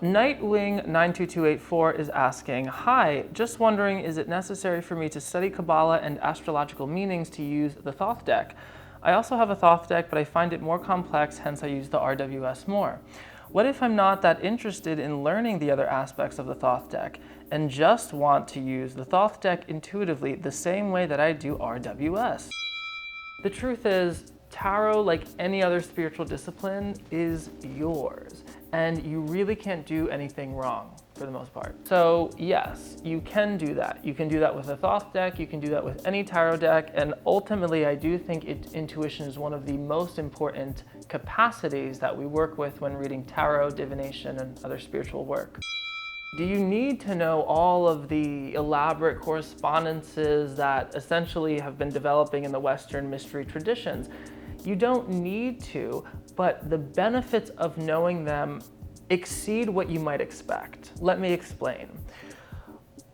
Nightwing92284 is asking, hi, just wondering, is it necessary for me to study Kabbalah and astrological meanings to use the Thoth deck? I also have a Thoth deck, but I find it more complex, hence I use the RWS more. What if I'm not that interested in learning the other aspects of the Thoth deck and just want to use the Thoth deck intuitively the same way that I do RWS? The truth is, tarot, like any other spiritual discipline, is yours, and you really can't do anything wrong for the most part. So yes, you can do that. You can do that with a Thoth deck, you can do that with any tarot deck, and ultimately I do think intuition is one of the most important capacities that we work with when reading tarot, divination, and other spiritual work. Do you need to know all of the elaborate correspondences that essentially have been developing in the Western mystery traditions? You don't need to, but the benefits of knowing them exceed what you might expect. Let me explain.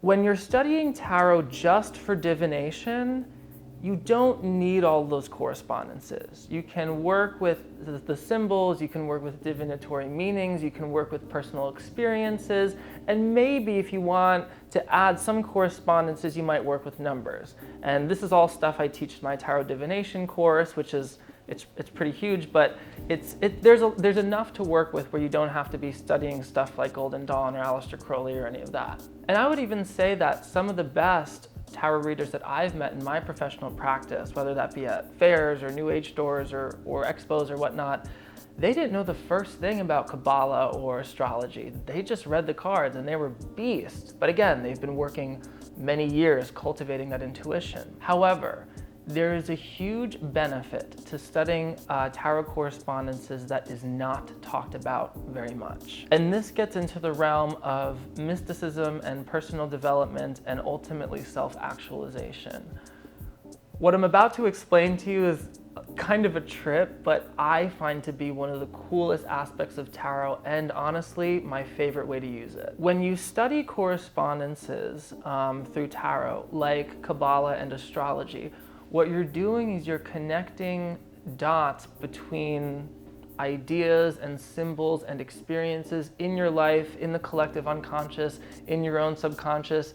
When you're studying tarot just for divination, you don't need all those correspondences. You can work with the symbols, you can work with divinatory meanings, you can work with personal experiences, and maybe if you want to add some correspondences, you might work with numbers. And this is all stuff I teach in my tarot divination course, which is it's pretty huge, but there's enough to work with where you don't have to be studying stuff like Golden Dawn or Aleister Crowley or any of that. And I would even say that some of the best tarot readers that I've met in my professional practice, whether that be at fairs or New Age stores or expos or whatnot, they didn't know the first thing about Kabbalah or astrology. They just read the cards and they were beasts. But again, they've been working many years cultivating that intuition. However, there is a huge benefit to studying tarot correspondences that is not talked about very much. And this gets into the realm of mysticism and personal development and ultimately self-actualization. What I'm about to explain to you is kind of a trip, but I find to be one of the coolest aspects of tarot and honestly, my favorite way to use it. When you study correspondences through tarot, like Kabbalah and astrology, what you're doing is you're connecting dots between ideas and symbols and experiences in your life, in the collective unconscious, in your own subconscious.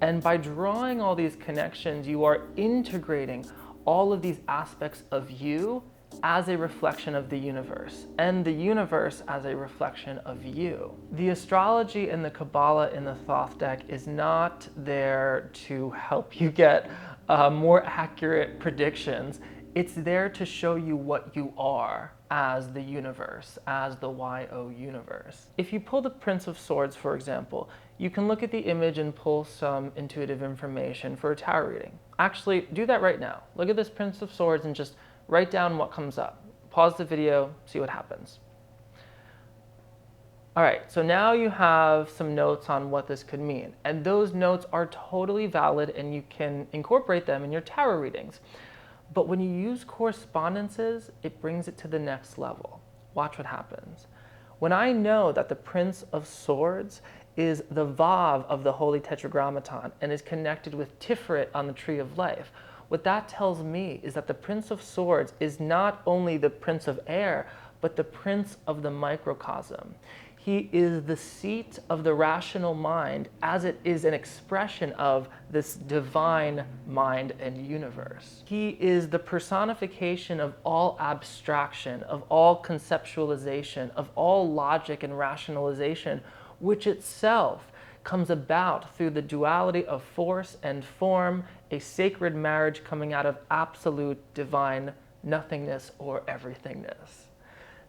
And by drawing all these connections, you are integrating all of these aspects of you as a reflection of the universe, and the universe as a reflection of you. The astrology and the Kabbalah in the Thoth deck is not there to help you get more accurate predictions. It's there to show you what you are as the universe, as the YO universe. If you pull the Prince of Swords, for example, you can look at the image and pull some intuitive information for a tarot reading. Actually, do that right now. Look at this Prince of Swords and just write down what comes up. Pause the video, see what happens. All right, so now you have some notes on what this could mean. And those notes are totally valid and you can incorporate them in your tarot readings. But when you use correspondences, it brings it to the next level. Watch what happens. When I know that the Prince of Swords is the Vav of the Holy Tetragrammaton and is connected with Tiferet on the Tree of Life, what that tells me is that the Prince of Swords is not only the Prince of Air, but the Prince of the microcosm. He is the seat of the rational mind as it is an expression of this divine mind and universe. He is the personification of all abstraction, of all conceptualization, of all logic and rationalization, which itself comes about through the duality of force and form, a sacred marriage coming out of absolute divine nothingness or everythingness.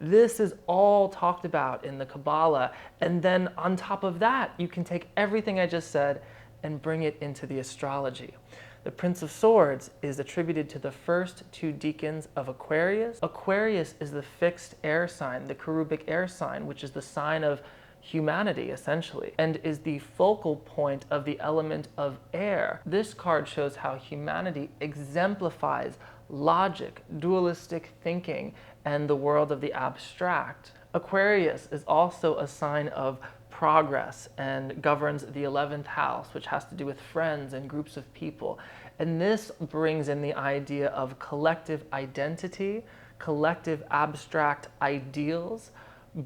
This is all talked about in the Kabbalah, and then on top of that, you can take everything I just said and bring it into the astrology. The Prince of Swords is attributed to the first two deacons of Aquarius. Aquarius is the fixed air sign, the cherubic air sign, which is the sign of humanity, essentially, and is the focal point of the element of air. This card shows how humanity exemplifies logic, dualistic thinking, and the world of the abstract. Aquarius is also a sign of progress and governs the 11th house, which has to do with friends and groups of people. And this brings in the idea of collective identity, collective abstract ideals,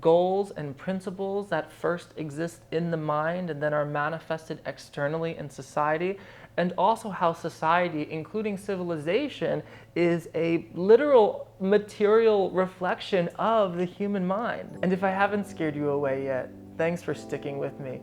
goals and principles that first exist in the mind and then are manifested externally in society, and also how society, including civilization, is a literal material reflection of the human mind. And if I haven't scared you away yet, thanks for sticking with me.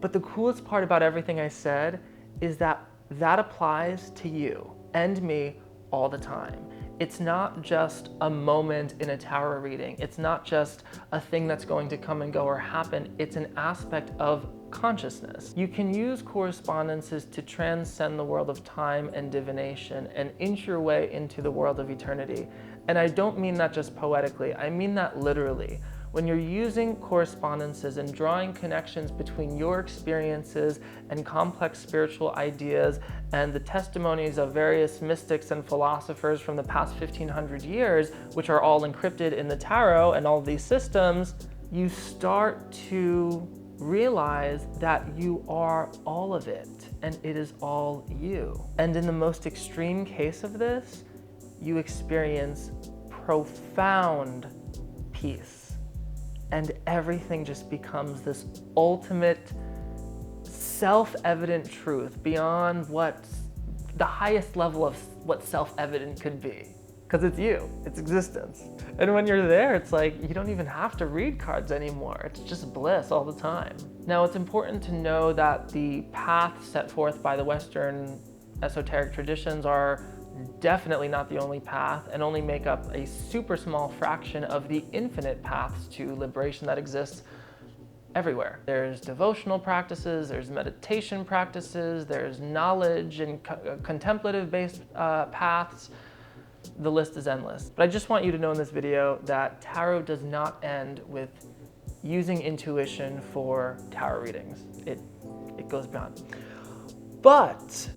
But the coolest part about everything I said is that that applies to you and me all the time. It's not just a moment in a tarot reading. It's not just a thing that's going to come and go or happen. It's an aspect of consciousness. You can use correspondences to transcend the world of time and divination and inch your way into the world of eternity. And I don't mean that just poetically, I mean that literally. When you're using correspondences and drawing connections between your experiences and complex spiritual ideas and the testimonies of various mystics and philosophers from the past 1500 years, which are all encrypted in the tarot and all of these systems, you start to realize that you are all of it and it is all you. And in the most extreme case of this, you experience profound peace. And everything just becomes this ultimate self-evident truth beyond what the highest level of what self-evident could be. Because it's you, it's existence. And when you're there, it's like you don't even have to read cards anymore. It's just bliss all the time. Now, it's important to know that the paths set forth by the Western esoteric traditions are definitely not the only path and only make up a super small fraction of the infinite paths to liberation that exists everywhere. There's devotional practices, there's meditation practices, there's knowledge and contemplative-based paths. The list is endless. But I just want you to know in this video that tarot does not end with using intuition for tarot readings. It goes beyond. But